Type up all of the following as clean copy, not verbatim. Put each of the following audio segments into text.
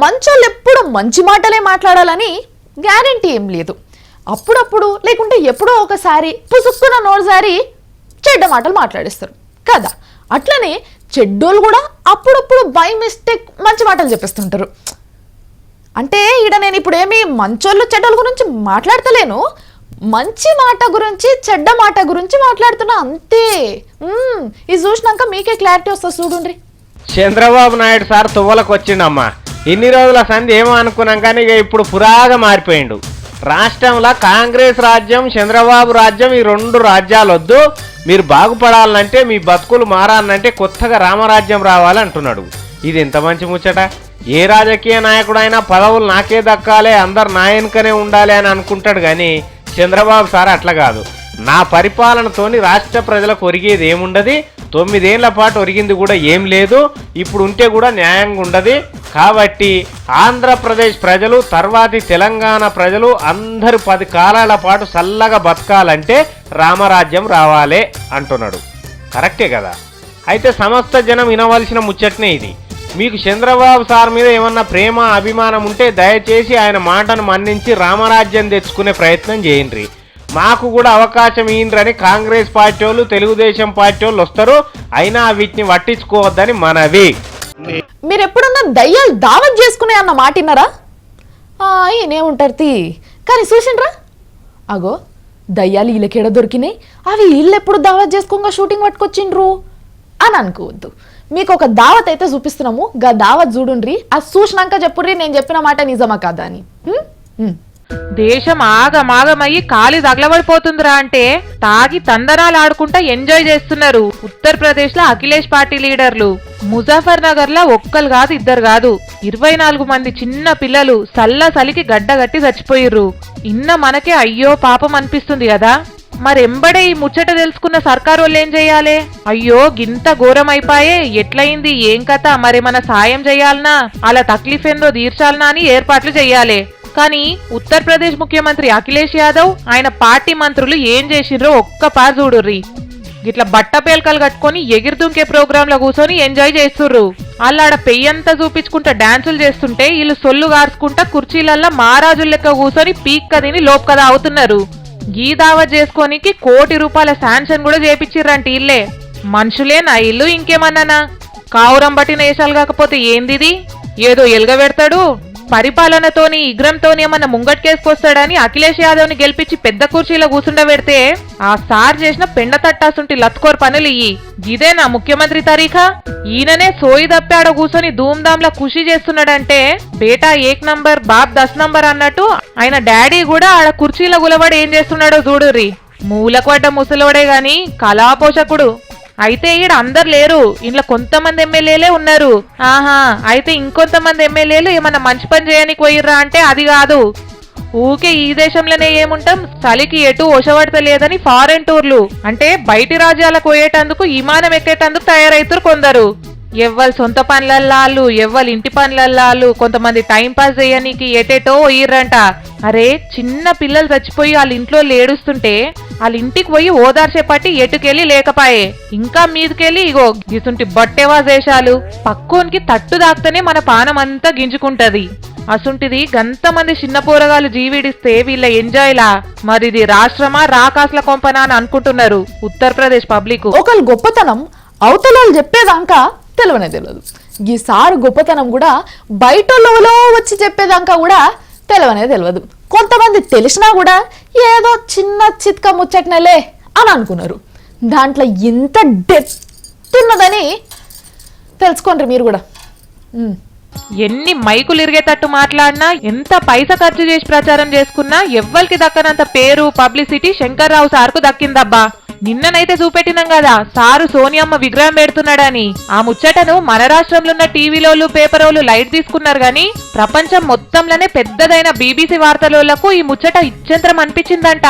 మంచోళ్ళు ఎప్పుడు మంచి మాటలే మాట్లాడాలని గ్యారెంటీ ఏం లేదు. అప్పుడప్పుడు లేకుంటే ఎప్పుడో ఒకసారి పుసుక్కున నోరుజారి చెడ్డ మాటలు మాట్లాడిస్తారు కదా. అట్లనే చెడ్డోళ్ళు కూడా అప్పుడప్పుడు బై మిస్టేక్ మంచి మాటలు చెప్పేస్తుంటారు. అంటే ఈడ నేను ఇప్పుడు ఏమి మంచోళ్ళు చెడ్డోళ్ళ గురించి మాట్లాడతలేను, మంచి మాట గురించి చెడ్డ మాట గురించి మాట్లాడుతున్నా అంతే. ఇది చూసినాక మీకే క్లారిటీ వస్తుంది చూడండి. చంద్రబాబు నాయుడు సార్ తువ్వలకు వచ్చిండమ్మా. ఇన్ని రోజుల సంధి ఏమో అనుకున్నాం కానీ ఇక ఇప్పుడు పురాగా మారిపోయిండు. రాష్ట్రంలో కాంగ్రెస్ రాజ్యం చంద్రబాబు రాజ్యం ఈ రెండు రాజ్యాలు వద్దు, మీరు బాగుపడాలంటే మీ బతుకులు మారాలంటే కొత్తగా రామరాజ్యం రావాలంటున్నాడు. ఇది ఎంత మంచి ముచ్చట. ఏ రాజకీయ నాయకుడైనా పదవులు నాకే దక్కాలి, అందరు నా వెనుకనే ఉండాలి అని అనుకుంటాడు. కానీ చంద్రబాబు సార్ అట్లా కాదు. నా పరిపాలనతోని రాష్ట్ర ప్రజలకు ఒరిగేది ఏముండదు, 9 ఏళ్ల పాటు ఒరిగింది కూడా ఏం లేదు, ఇప్పుడు ఉంటే కూడా న్యాయంగా ఉండదు. కాబట్టి ఆంధ్రప్రదేశ్ ప్రజలు తర్వాతి తెలంగాణ ప్రజలు అందరూ 10 కాలాల పాటు చల్లగా బతకాలంటే రామరాజ్యం రావాలే అంటున్నాడు. కరెక్టే కదా. అయితే సమస్త జనం వినవలసిన ముచ్చట్నే ఇది. మీకు చంద్రబాబు సార్ మీద ఏమన్నా ప్రేమ అభిమానం ఉంటే దయచేసి ఆయన మాటను మన్నించి రామరాజ్యం తెచ్చుకునే ప్రయత్నం చేయండి. మాకు కూడా అవకాశం ఇయ్యండి కాంగ్రెస్ పార్టీ వాళ్ళు తెలుగుదేశం పార్టీ వాళ్ళు వస్తారు, అయినా వీటిని పట్టించుకోవద్దని మనవి. మీరు ఎప్పుడన్నా దయ్యాలు దావత్ చేసుకునే అన్న మాట విన్నారా? ఈయనేముంటారు తీ, కానీ చూసిండ్రా అగో దయ్యాలు వీళ్ళకేడ దొరికినాయి, అవి వీళ్ళు ఎప్పుడు దావత్ చేసుకోగా షూటింగ్ పట్టుకొచ్చిండ్రు అని అనుకోవద్దు. మీకు ఒక దావత్ అయితే చూపిస్తున్నాము, గా దావత్ చూడుండ్రి, అది చూసినాక చెప్పుర్రి నేను చెప్పిన మాట నిజమా కాదా అని. దేశం ఆగమాగమయ్యి కాలి తగలబడిపోతుందిరా అంటే తాగి తందనాలు ఆడుకుంటా ఎంజాయ్ చేస్తున్నారు ఉత్తరప్రదేశ్ లో అఖిలేష్ పార్టీ లీడర్లు. ముజాఫర్ నగర్ లో ఒక్కరు కాదు ఇద్దరు కాదు 24 మంది చిన్న పిల్లలు సలికి గడ్డగట్టి చచ్చిపోయిర్రు. ఇన్న మనకే అయ్యో పాపం అనిపిస్తుంది కదా. మరెంబడే ఈ ముచ్చట తెలుసుకున్న సర్కారు వాళ్ళు ఏం చెయ్యాలి? అయ్యో గింత ఘోరం అయిపాయే, ఎట్లయింది ఏం కథ, మరి మన సాయం చెయ్యాలనా, అలా తక్లీఫ్ ఏందో తీర్చాలనా అని ఏర్పాట్లు చెయ్యాలి. కానీ ఉత్తరప్రదేశ్ ముఖ్యమంత్రి అఖిలేష్ యాదవ్ ఆయన పార్టీ మంత్రులు ఏం చేసిండ్రో ఒక్కపారు చూడుర్రి. ఇట్లా బట్ట పేల్కలు కట్టుకొని ఎగిరిదుంకే ప్రోగ్రామ్ లో కూర్చొని ఎంజాయ్ చేస్తుర్రు. అల్లాడ పెయ్యంతా చూపించుకుంటా డాన్సులు చేస్తుంటే వీళ్ళు సొల్లు గార్చుకుంటా కుర్చీలల్లా మహారాజుల లెక్క కూర్చొని పీక్క తిని లోపుకదా అవుతున్నారు. గీ దావత్ చేసుకోనికి ₹1 కోటి శాంక్షన్ కూడా చేపించిర్రంట ఇల్లే. మనుషులేనా ఇల్లు ఇంకేమన్నానా? కావురం బట్టిన వేషాలు కాకపోతే ఏందిది? ఏదో ఎలుగబెడతాడు, పరిపాలనతోని ఇగ్రంతోని ఏమన్నా ముంగట్కేసుకొస్తాడని అఖిలేష్ యాదవ్ ని గెలిపించి పెద్ద కుర్చీలో కూర్చుండబెడితే ఆ సార్ చేసిన పెండ తట్టాసుంటి లత్కోర్ పనులు ఇయ్యి. ఇదేనా ముఖ్యమంత్రి తరీఖా? ఈయననే సోయి దప్పాడ కూర్చొని ధూమ్ధాంలా ఖుషి చేస్తున్నాడంటే బేటా 1 నంబర్ బాబ్ 10 నంబర్ అన్నట్టు ఆయన డాడీ కూడా ఆడ కుర్చీలో గులబడి ఏం చేస్తున్నాడో చూడుర్రి. మూలకు పడ్డ ముసలోడే గాని కళాపోషకుడు. అయితే ఈడ అందరు లేరు, ఇంట్లో కొంతమంది ఎమ్మెల్యేలే ఉన్నారు. ఆహా, అయితే ఇంకొంతమంది ఎమ్మెల్యేలు ఏమన్నా మంచి పని చేయడానికి పోయిర్రా అంటే అది కాదు. ఊకే ఈ దేశంలోనే ఏముంటాం, చలికి ఎటు ఒషవడతలేదని ఫారెన్ టూర్లు అంటే బయటి రాజ్యాలకు పోయేటందుకు విమానం ఎక్కేటందుకు తయారైతురు కొందరు. ఎవ్వరు సొంత పనులల్లాళ్ళు, ఎవ్వరు ఇంటి పనులల్లాళ్ళు, కొంతమంది టైం పాస్ చేయనీకి ఎటేటో పోయిర్రంట. అరే చిన్న పిల్లలు చచ్చిపోయి వాళ్ళ ఇంట్లో ఏడుస్తుంటే వాళ్ళ ఇంటికి పోయి ఓదార్చే పట్టి ఎటుకెళ్ళి లేకపాయే. ఇంకా మీదకెళ్ళి ఇగో గిసుంటి బట్టెవా దేశాలు పక్కోనికి తట్టు దాక్తనే మన పానం అంతా గింజుకుంటది. అసుంటిది గంతమంది చిన్న పోరగాలు జీవిడిస్తే వీళ్ళ ఎంజాయ్లా మరిది రాష్ట్రమా రాకాసుల కొంపనా అని అనుకుంటున్నారు ఉత్తరప్రదేశ్ పబ్లిక్. ఒకళ్ళు గొప్పతనం అవతల చెప్పేదాకా తెలియనే తెలియదు. ఈసారి గొప్పతనం కూడా బయటలో వచ్చి చెప్పేదాకా కూడా తెలియనే తెలియదు. కొంతమంది తెలిసినా కూడా ఏదో చిన్న చిత్క ముచ్చట్నలే అని అనుకున్నారు. దాంట్లో ఇంత డెప్త్ ఉన్నదని తెలుసుకోండి మీరు కూడా. ఎన్ని మైకులు ఇరిగేటట్టు మాట్లాడినా, ఎంత పైసా ఖర్చు చేసి ప్రచారం చేసుకున్నా ఎవ్వరికి దక్కనంత పేరు పబ్లిసిటీ శంకర్రావు సార్కు దక్కిందబ్బా. నిన్ననైతే చూపెట్టినాం కదా సారు సోనియమ్మ విగ్రహం పెడుతున్నాడని. ఆ ముచ్చటను మన రాష్ట్రంలో ఉన్న టీవీలోళ్ళు పేపరోళ్ళు లైట్ తీసుకున్నారు గాని ప్రపంచం మొత్తంలోనే పెద్దదైన BBC వార్తలోళ్లకు ఈ ముచ్చట ఇచ్చంతరం అనిపించిందంట.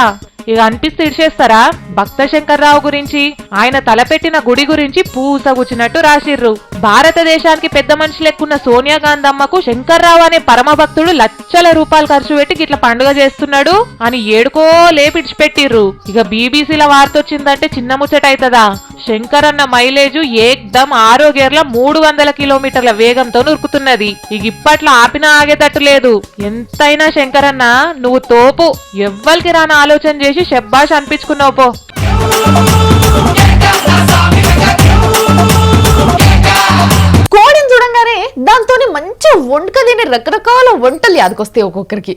ఇక అనిపిస్తే ఇడిచేస్తారా? భక్త శంకర్రావు గురించి, ఆయన తలపెట్టిన గుడి గురించి పూసగుచ్చినట్టు రాసిర్రు. భారతదేశానికి పెద్ద మనిషి లెక్కున్న సోనియా గాంధీ అమ్మకు శంకర్రావు అనే పరమ భక్తుడు లక్షల రూపాయలు ఖర్చు పెట్టి ఇట్లా పండుగ చేస్తున్నాడు అని ఏడుకో లేపిడిచిపెట్టిర్రు. ఇక బీబీసీల వార్త వచ్చిందంటే చిన్న ముచ్చట అవుతుందా? శంకర్ అన్న మైలేజ్ ఏక్దమ్ 6 గేర్ల 300 కిలోమీటర్ల వేగంతో ఉరుకుతున్నది. ఇక ఇప్పట్లో ఆపినా ఆగేటట్టు లేదు. ఎంతైనా శంకర్ అన్న నువ్వు తోపు, ఎవ్వరికి రాని ఆలోచన చేసి శబ్బాష్ అనిపించుకున్నావు పో. కోడిని చూడంగానే దాంతో మంచి వంటక తినే రకరకాల వంటలు యాదకొస్తాయి ఒక్కొక్కరికి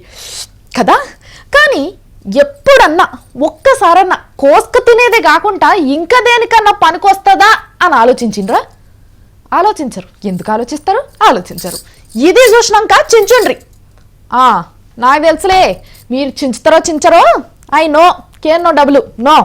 కదా. కానీ ఎప్పుడన్నా ఒక్కసారన్నా కోసుక తినేదే కాకుండా ఇంకా దేనికన్నా పనికొస్తుందా అని ఆలోచించిండ్రా? ఆలోచించరు. ఎందుకు ఆలోచిస్తారు? ఆలోచించరు. ఇది చూసినాక చించుండ్రి. నాకు తెలుసులే, మీరు చించుతారో చించరో, ఐ నో, కేర్ నో డబ్బులు నో.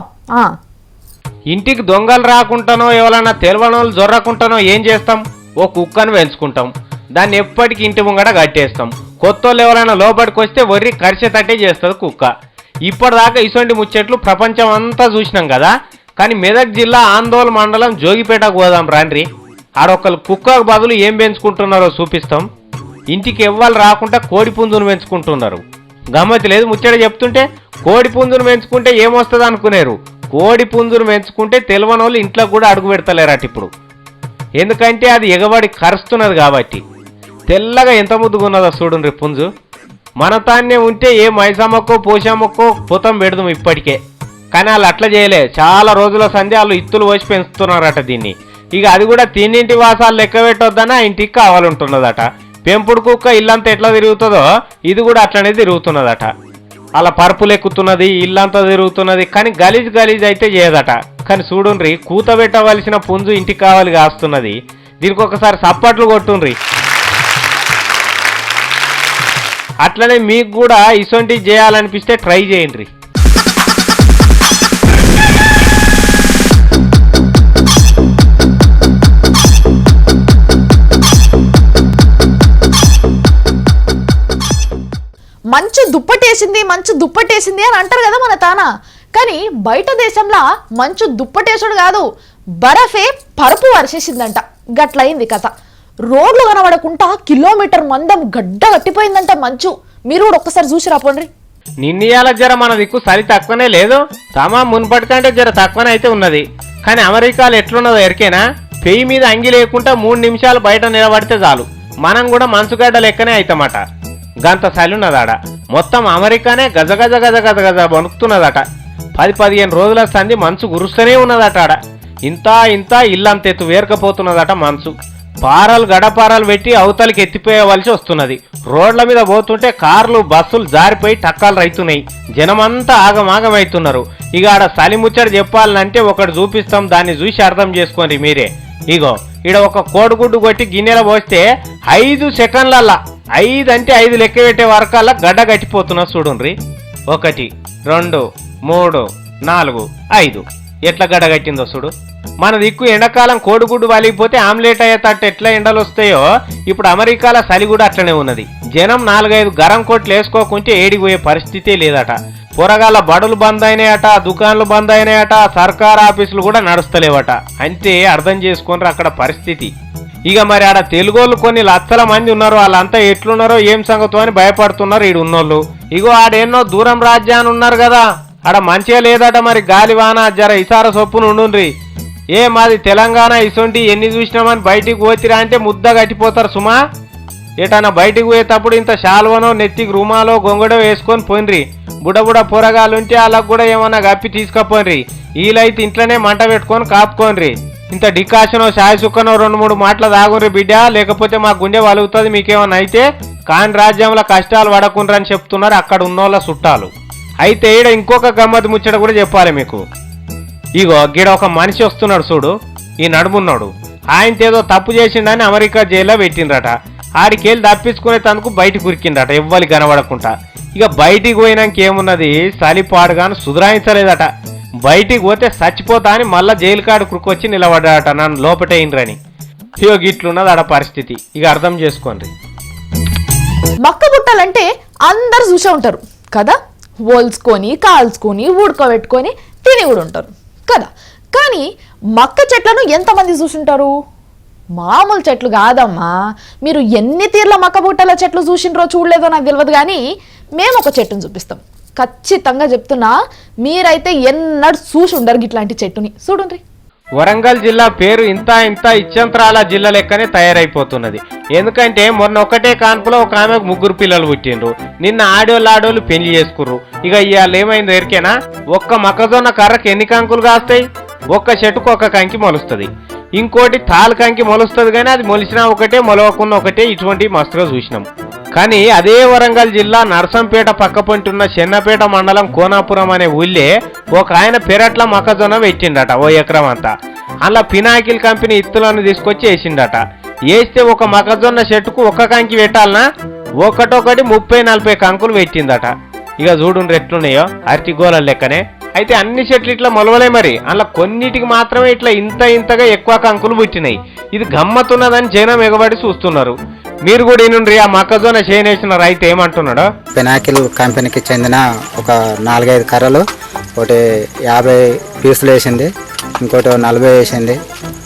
ఇంటికి దొంగలు రాకుండానో ఎవరన్నా తెలవనోళ్ళు జొర్రకుండానో ఏం చేస్తాం? ఓ కుక్కను పెంచుకుంటాం, దాన్ని ఎప్పటికి ఇంటి ముంగట కట్టేస్తాం. కొత్తోళ్ళు ఎవరైనా లోపలికి వస్తే ఒర్రి కరిచేటట్టే చేస్తుంది కుక్క. ఇప్పటిదాకా ఇటువంటి ముచ్చట్లు ప్రపంచం అంతా చూసినాం కదా. కానీ మెదక్ జిల్లా ఆందోళన మండలం జోగిపేటకు పోదాం రాండ్రి. ఆడొక్కరు కుక్కకు బదులు ఏం పెంచుకుంటున్నారో చూపిస్తాం. ఇంటికి ఎవ్వరు రాకుండా కోడి పుంజును పెంచుకుంటున్నారు. గమ్మతి లేదు ముచ్చట చెప్తుంటే. కోడి పుంజును పెంచుకుంటే ఏమొస్తుంది అనుకునేరు. కోడి పుంజును పెంచుకుంటే తెలవనోళ్ళు ఇంట్లో కూడా అడుగు పెడతలేరట ఇప్పుడు. ఎందుకంటే అది ఎగబడి కరుస్తున్నది కాబట్టి. తెల్లగా ఎంత ముద్దుగున్నదో చూడండి పుంజు. మన తాన్నే ఉంటే ఏ మైసమ్మక్కో పోషమ్మక్కో పొతం పెడదాం ఇప్పటికే. కానీ వాళ్ళు అట్లా చేయలే. చాలా రోజుల సంధి వాళ్ళు ఇత్తులు పోసి పెంచుతున్నారట దీన్ని. ఇక అది కూడా తిన్నింటి వాసాలు లెక్క పెట్టొద్దనా ఇంటికి కావాలంటున్నదట. పెంపుడు కుక్క ఇల్లంతా ఎట్లా తిరుగుతుందో ఇది కూడా అట్లనే తిరుగుతున్నదట. అలా పరుపులు ఎక్కుతున్నది, ఇల్లంతా తిరుగుతున్నది. కానీ గలీజ్ గలీజ్ అయితే చేయదట. కానీ చూడుండ్రి, కూత పెట్టవలసిన పుంజు ఇంటికి కావాలి కాస్తున్నది. దీనికి ఒకసారి సప్పట్లు కొట్టుండ్రి. అట్లనే మీకు కూడా ఇసొంటి చేయాలనిపిస్తే ట్రై చేయండి. మంచు దుప్పటేసింది, మంచు దుప్పటేసింది అని అంటారు కదా మన తాన. కానీ బయట దేశంలో మంచు దుప్పటేసుడు కాదు, బరఫే పరుపు వర్షేసిందంట. గట్లయింది కథ. రోడ్లు కనబడకుండా కిలోమీటర్ మందం గడ్డ కట్టిపోయిందంట మంచు. మీరు కూడా ఒక్కసారి చూసి రాపోండ్రి. నిన్నయాల జర మన దిక్కు చలి తక్కువనే లేదు, తమా మున్పటికంటే జర తక్కువనే అయితే ఉన్నది. కానీ అమెరికాలో ఎట్లున్నదో ఎరికేనా? పెయ్యి మీద అంగి లేకుండా 3 నిమిషాలు బయట నిలబడితే చాలు మనం కూడా మంచుగడ్డ లెక్కనే అవుతామట. గంత చలి ఉన్నదాడ. మొత్తం అమెరికానే గజ గజ గజ గజ గజ వణుకుతున్నదట. 10-15 రోజుల సంధి మంచు గురుస్తూనే ఉన్నదట. ఆడ ఇంత ఇంత ఇల్లంత ఎత్తు వేరకపోతున్నదట మంచు. పారలు గడపారాలు పెట్టి అవతలికి ఎత్తిపోయేవలసి వస్తున్నది. రోడ్ల మీద పోతుంటే కార్లు బస్సులు జారిపోయి టక్కాలు రైతున్నాయి. జనమంతా ఆగమాగమవుతున్నారు. ఇక ఆడ చలి ముచ్చట చెప్పాలంటే ఒకటి చూపిస్తాం, దాన్ని చూసి అర్థం చేసుకోండి మీరే. ఇగో ఈడ ఒక కోడిగుడ్డు కొట్టి గిన్నెల పోస్తే 5 సెకండ్లల్లా 5 అంటే 5 లెక్క పెట్టే వరకల్లా గడ్డ కట్టిపోతున్నా చూడుండ్రి. 1 2 3 4 5 ఎట్లా గడ్డ కట్టిందో చూడు. మన దిక్కు ఎండాకాలం కోడిగుడ్డు వలిగిపోతే ఆమ్లెట్ అయ్యేటట్టు ఎట్లా ఎండలు వస్తాయో ఇప్పుడు అమెరికాలో చలి కూడా అట్లనే ఉన్నది. జనం 4-5 గరం కోట్లు వేసుకోకుంటే ఏడిపోయే పరిస్థితే లేదట. పొరగాల బడులు బంద్ అయినాయట, దుకాన్లు బంద్ అయినాయట, సర్కార్ ఆఫీసులు కూడా నడుస్తలేవట. అంటే అర్థం చేసుకుని అక్కడ పరిస్థితి. ఇక మరి ఆడ తెలుగోళ్ళు కొన్ని లక్షల మంది ఉన్నారు. వాళ్ళంతా ఎట్లున్నారో ఏం సంగతో అని భయపడుతున్నారు ఈడు ఉన్నోళ్ళు. ఇగో ఆడెన్నో దూరం రాజ్యాన్ని ఉన్నారు కదా, ఆడ మంచిగా లేదట. మరి గాలివాన జర ఇసార సొప్పును ఉండుండ్రి. మాది తెలంగాణ ఇసొంటి ఎన్ని చూసినామని బయటికి పోతిరా అంటే ముద్ద కట్టిపోతారు సుమా. ఏటన్నా బయటికి పోయేటప్పుడు ఇంత శాల్వనో నెత్తికి రుమాలో గొంగడో వేసుకొని పోయినరి. బుడబుడ పొరగాలుంటే వాళ్ళకు కూడా ఏమన్నా గప్పి తీసుకపోయినరి. వీలైతే ఇంట్లోనే మంట పెట్టుకొని కాపుకోనరి. ఇంత డికాషనో షాయి సుక్కనో 2-3 మాటలు తాగుండ్రి బిడ్డ, లేకపోతే మా గుండె వలుగుతుంది మీకేమన్నా అయితే. కాని రాజ్యంలో కష్టాలు పడకుండ్రని చెప్తున్నారు అక్కడ ఉన్నోళ్ళ చుట్టాలు. అయితే ఈడ ఇంకొక గమ్మతి ముచ్చట కూడా చెప్పాలి మీకు. ఇగో గీడ ఒక మనిషి వస్తున్నాడు చూడు, ఈ నడుమున్నాడు. ఆయనతేదో తప్పు చేసిండని అమెరికా జైల్లో పెట్టిండ్రట. ఆడికెళ్ళి తప్పించుకునే తందుకు బయటకు ఉరికిండట ఎవ్వరి కనబడకుండా. ఇక బయటికి పోయినాక ఏమున్నది, చలిపాడుగాను సుధరాయించలేదట. బయటికి పోతే చచ్చిపోతా అని మళ్ళా జైలు కాడు కురుకొచ్చి నిలబడ్డాడట నన్ను లోపటేయిండ్రని. ఇగో గిట్లున్నది ఆడ పరిస్థితి. ఇక అర్థం చేసుకోండి. మక్క బుట్టలంటే అందరు చూసే ఉంటారు కదా. ఒల్చుకొని కాల్చుకొని ఉడకబెట్టుకొని తిని కూడా ఉంటారు కదా. కానీ మక్క చెట్లను ఎంతమంది చూసుంటారు? మామూలు చెట్లు కాదమ్మా. మీరు ఎన్ని తీర్ల మక్క బుట్టల చెట్లు చూసిండ్రో చూడలేదో నాకు తెలియదు, కానీ మేము ఒక చెట్టును చూపిస్తాం. ఖచ్చితంగా చెప్తున్నా, మీరైతే ఎన్నడూ చూసి ఉండరు ఇట్లాంటి చెట్టుని. చూడండి. వరంగల్ జిల్లా పేరు ఇంత ఇచ్చంత్రాల జిల్లా లెక్కనే తయారైపోతున్నది. ఎందుకంటే మొన్న ఒకటే కాన్పులో ఒక ఆమెకు 3 పిల్లలు పుట్టిండ్రు. నిన్న ఆడోళ్ళు పెళ్లి చేసుకుర్రు. ఇక ఇవాళ ఏమైంది ఎరికేనా? ఒక్క మొక్కజొన్న కర్రకు ఎన్ని కంకులు కాస్తాయి? ఒక్క చెట్టుకు ఒక కంకి మొలుస్తుంది. ఇంకోటి తాలు కంకి మొలుస్తుంది, కానీ అది మొలిసినా ఒకటే మొలవకున్న ఒకటే. ఇటువంటి మస్తుగా చూసినాం. కానీ అదే వరంగల్ జిల్లా నర్సంపేట పక్క పొంటున్న చెన్నపేట మండలం కోనాపురం అనే ఊళ్ళే ఒక ఆయన పెరట్ల మొక్కజొన్న పెట్టిండట 1 ఎకరం అంతా. అలా పినాకిల్ కంపెనీ ఇత్తులను తీసుకొచ్చి వేసిండట. వేస్తే ఒక మొక్కజొన్న చెట్టుకు ఒక్క కంకి పెట్టాలనా? ఒకటొకటి 30-40 కంకులు పెట్టిందట. ఇక చూడుండ్రు ఎట్లున్నాయో, అరటిగోళ లెక్కనే. అయితే అన్ని చెట్లు ఇట్లా మొలవలే మరి. అలా కొన్నిటికి మాత్రమే ఇట్లా ఇంతగా ఎక్కువ కంకులు పుట్టినాయి. ఇది గమ్మత్తున్నదని జనం ఎగబడి చూస్తున్నారు. మీరు కూడా ఈనుండ్రి, ఆ మొక్కజొన్న చేనేసిన రైతు ఏమంటున్నాడో. పినాకిల్ కంపెనీకి చెందిన ఒక 4-5 కర్రలు, ఒకటి 50 పీసులు వేసింది, ఇంకోటి 40 వేసింది,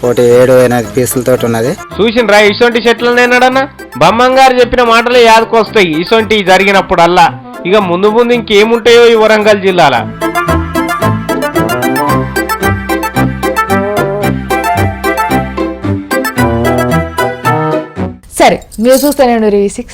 ఒకటి 7-8 పీసులతో ఉన్నది. చూసిండ్రా ఇసొంటి చెట్లనేనాడన్నా? బమ్మంగారు చెప్పిన మాటలే యాదకొస్తాయి ఇసొంటి జరిగినప్పుడల్లా. ఇక ముందు ఇంకేముంటాయో ఈ వరంగల్ జిల్లాల. సరే, మీరు చూస్తేనే V6.